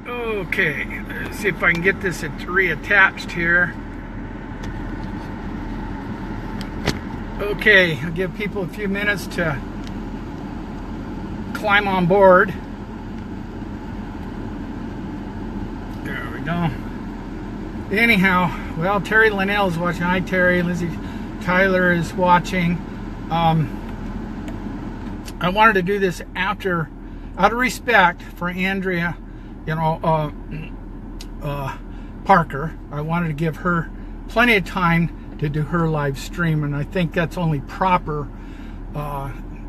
Okay, let's see if I can get this reattached here. Okay, I'll give people a few minutes to climb on board. There we go. Anyhow, well, Terry Linnell is watching. Hi, Terry. Lizzie Tyler is watching. I wanted to do this out of respect for Andrea, Parker. I wanted to give her plenty of time to do her live stream, and I think that's only proper.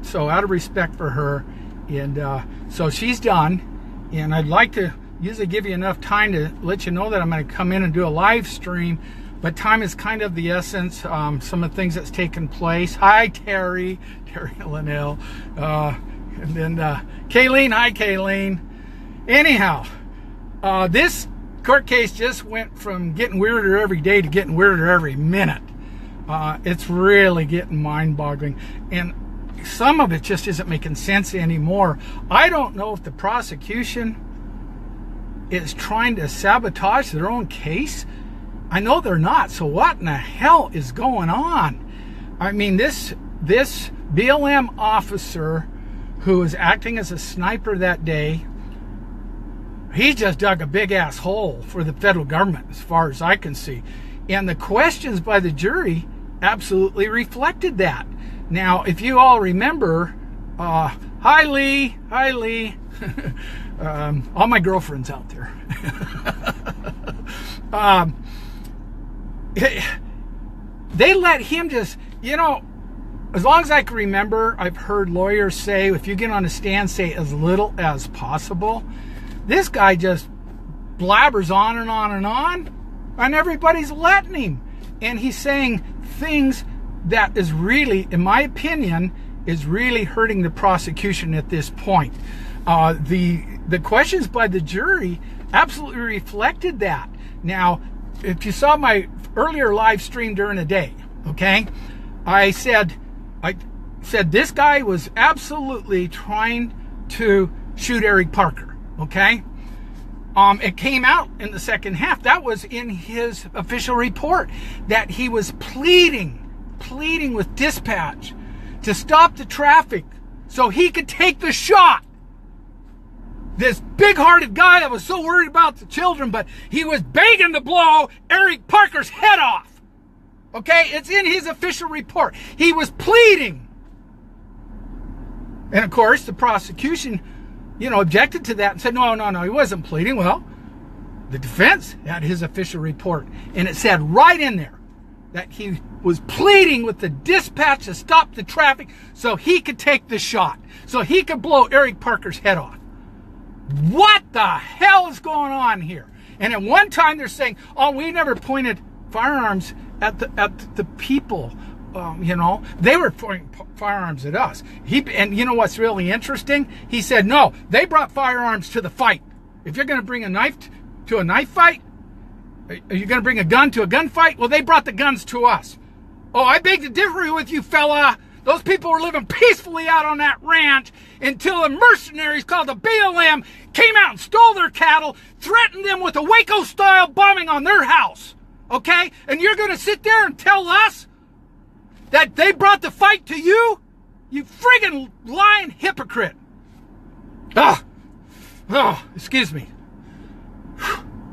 So out of respect for her, and so she's done, and I'd like to usually give you enough time to let you know that I'm going to come in and do a live stream, but time is kind of the essence. Some of the things that's taken place. Hi, Terry Linnell, and then Kayleen. Hi, Kayleen. Anyhow, this court case just went from getting weirder every day to getting weirder every minute. It's really getting mind-boggling, and some of it just isn't making sense anymore. I don't know if the prosecution is trying to sabotage their own case. I know they're not, so what in the hell is going on? I mean, this BLM officer who was acting as a sniper that day, he just dug a big ass hole for the federal government as far as I can see. And the questions by the jury absolutely reflected that. Now, if you all remember, hi Lee, all my girlfriends out there. They let him just, as long as I can remember, I've heard lawyers say, if you get on a stand, say as little as possible. This guy just blabbers on and on and on, and everybody's letting him. And he's saying things that is really, in my opinion, is really hurting the prosecution at this point. The questions by the jury absolutely reflected that. Now, if you saw my earlier live stream during the day, okay, I said this guy was absolutely trying to shoot Eric Parker, okay? It came out in the second half. That was in his official report, that he was pleading with dispatch to stop the traffic so he could take the shot. This big-hearted guy that was so worried about the children, but he was begging to blow Eric Parker's head off. Okay, it's in his official report. He was pleading. And of course, the prosecution, objected to that and said, no, he wasn't pleading. Well, the defense had his official report, and it said right in there that he was pleading with the dispatch to stop the traffic so he could take the shot, so he could blow Eric Parker's head off. What the hell is going on here? And at one time they're saying, oh, we never pointed firearms at the people. They were pointing firearms at us. And you know what's really interesting? He said, no, they brought firearms to the fight. If you're going to bring a knife to a knife fight, are you going to bring a gun to a gunfight? Well, they brought the guns to us. Oh, I beg to differ with you, fella. Those people were living peacefully out on that ranch until the mercenaries called the BLM came out and stole their cattle, threatened them with a Waco-style bombing on their house. Okay? And you're going to sit there and tell us that they brought the fight to you? You friggin' lying hypocrite. Excuse me.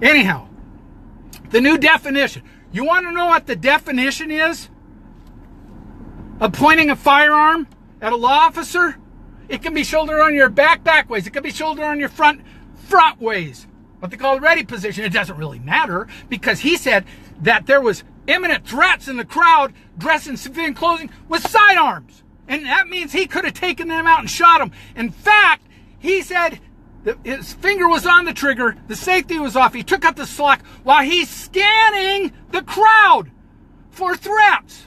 Anyhow, the new definition. You want to know what the definition is of pointing a firearm at a law officer? It can be shoulder on your back ways. It can be shoulder on your front ways. What they call the ready position. It doesn't really matter, because he said that there was imminent threats in the crowd dressed in civilian clothing with sidearms. And that means he could have taken them out and shot them. In fact, he said that his finger was on the trigger, the safety was off. He took up the slack while he's scanning the crowd for threats.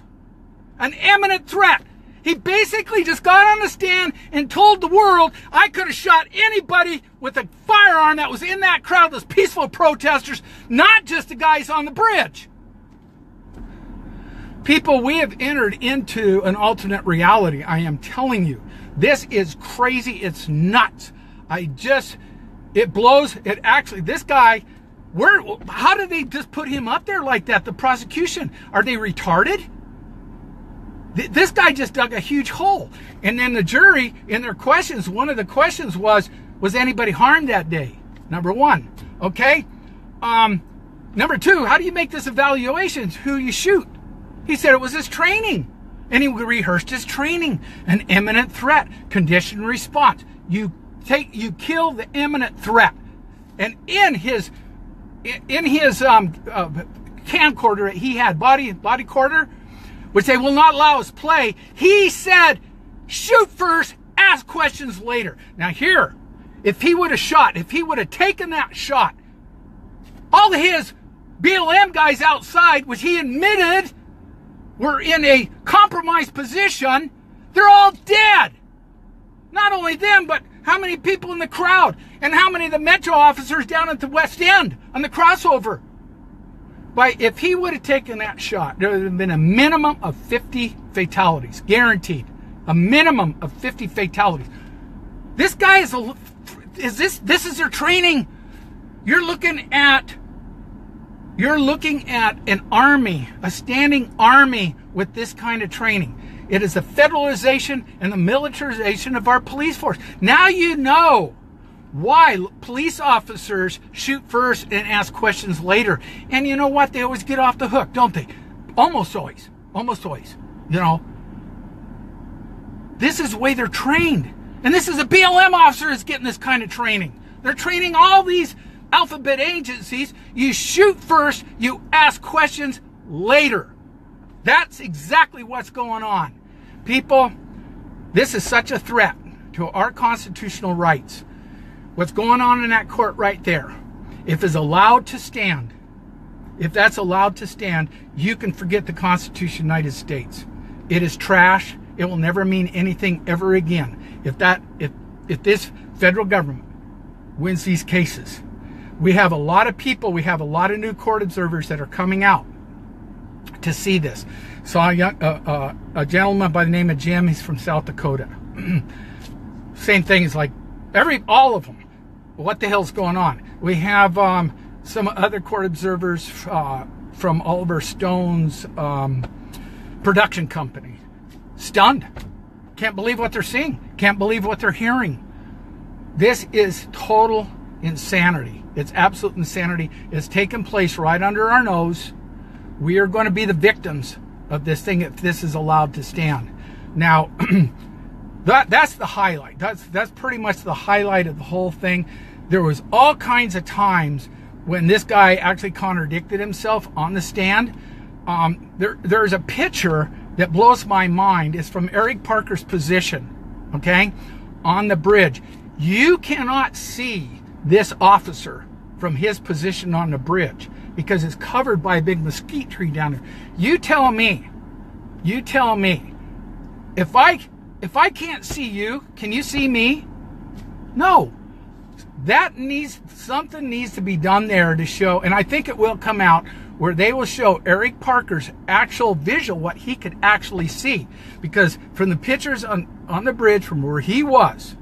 An imminent threat. He basically just got on the stand and told the world, I could have shot anybody with a firearm that was in that crowd, those peaceful protesters, not just the guys on the bridge. People, we have entered into an alternate reality. I am telling you, this is crazy. It's nuts. It blows. It actually, this guy, how did they just put him up there like that? The prosecution, are they retarded? This guy just dug a huge hole. And then the jury, in their questions, one of the questions was anybody harmed that day? Number one, okay? Number two, how do you make this evaluation? Who you shoot? He said it was his training. And he rehearsed his training. An imminent threat, conditioned response. You kill the imminent threat. And in his camcorder, he had body quarter, which they will not allow us play. He said, shoot first, ask questions later. Now here, if he would have shot, if he would have taken that shot, all his BLM guys outside, which he admitted were in a compromised position, they're all dead. Not only them, but how many people in the crowd, and how many of the Metro officers down at the West End on the crossover. If he would have taken that shot, there would have been a minimum of 50 fatalities, guaranteed. A minimum of 50 fatalities. This guy this is their training. You're looking at an army, a standing army with this kind of training. It is the federalization and the militarization of our police force. Now you know why police officers shoot first and ask questions later. And you know what? They always get off the hook, don't they? Almost always. Almost always. You know? This is the way they're trained. And this is a BLM officer that's getting this kind of training. They're training all these alphabet agencies. You shoot first, you ask questions later. That's exactly what's going on. People, this is such a threat to our constitutional rights. What's going on in that court right there, if it's allowed to stand, if that's allowed to stand, you can forget the Constitution of the United States. It is trash. It will never mean anything ever again. If this federal government wins these cases, we have a lot of people, we have a lot of new court observers that are coming out to see this. Saw a gentleman by the name of Jim. He's from South Dakota. Same thing is like all of them. What the hell's going on? We have some other court observers from Oliver Stone's production company. Stunned. Can't believe what they're seeing. Can't believe what they're hearing. This is total insanity. It's absolute insanity. It's taken place right under our nose. We are going to be the victims of this thing if this is allowed to stand. Now, that's the highlight. That's pretty much the highlight of the whole thing. There was all kinds of times when this guy actually contradicted himself on the stand. There's a picture that blows my mind. It's from Eric Parker's position, okay, on the bridge. You cannot see this officer from his position on the bridge because it's covered by a big mesquite tree down there. You tell me, if I can't see you, can you see me? No. Something needs to be done there to show, and I think it will come out, where they will show Eric Parker's actual visual, what he could actually see. Because from the pictures on the bridge from where he was,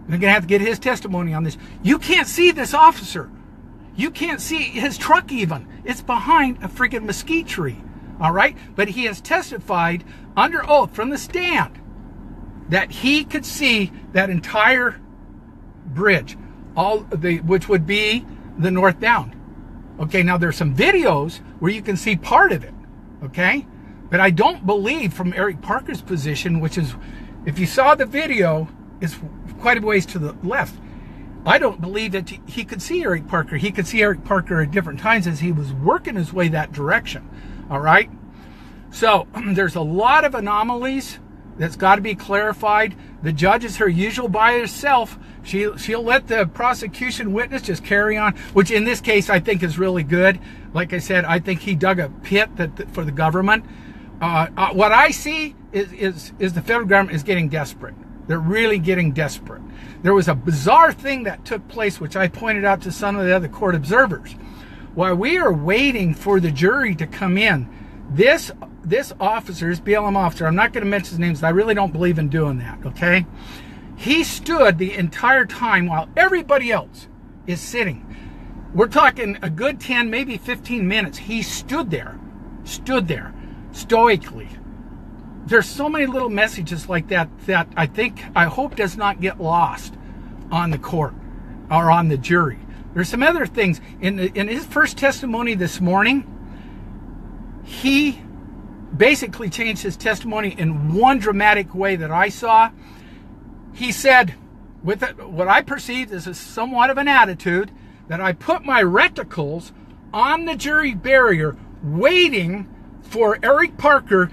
they're going to have to get his testimony on this. You can't see this officer. You can't see his truck even. It's behind a freaking mesquite tree. All right? But he has testified under oath from the stand that he could see that entire bridge, which would be the northbound. Okay, now there's some videos where you can see part of it. Okay? But I don't believe from Eric Parker's position, which is, if you saw the video, it's quite a ways to the left. I don't believe that he could see Eric Parker. He could see Eric Parker at different times as he was working his way that direction. All right? So there's a lot of anomalies that's got to be clarified. The judge is her usual by herself. She'll let the prosecution witness just carry on, which in this case I think is really good. Like I said, I think he dug a pit for the government. What I see is the federal government is getting desperate. They're really getting desperate. There was a bizarre thing that took place, which I pointed out to some of the other court observers. While we are waiting for the jury to come in, this officer, this BLM officer, I'm not going to mention his names. I really don't believe in doing that, okay? He stood the entire time while everybody else is sitting. We're talking a good 10, maybe 15 minutes. He stood there stoically. There's so many little messages like that that I hope does not get lost on the court or on the jury. There's some other things. In his first testimony this morning, he basically changed his testimony in one dramatic way that I saw. He said, with what I perceived as somewhat of an attitude, that I put my reticles on the jury barrier waiting for Eric Parker,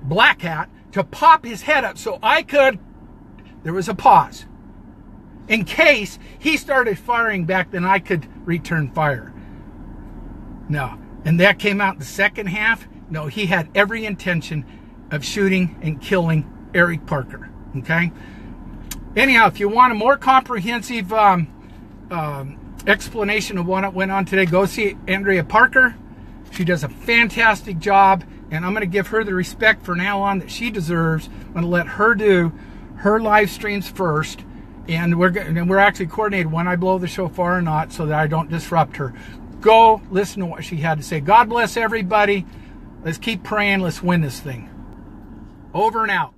black hat, to pop his head up so I could, there was a pause, in case he started firing back, then I could return fire. No. And that came out in the second half. No, he had every intention of shooting and killing Eric Parker. Okay? Anyhow, if you want a more comprehensive explanation of what went on today, go see Andrea Parker. She does a fantastic job, and I'm going to give her the respect from now on that she deserves. I'm going to let her do her live streams first, and we're actually coordinated when I blow the shofar or not, so that I don't disrupt her. Go listen to what she had to say. God bless everybody. Let's keep praying. Let's win this thing. Over and out.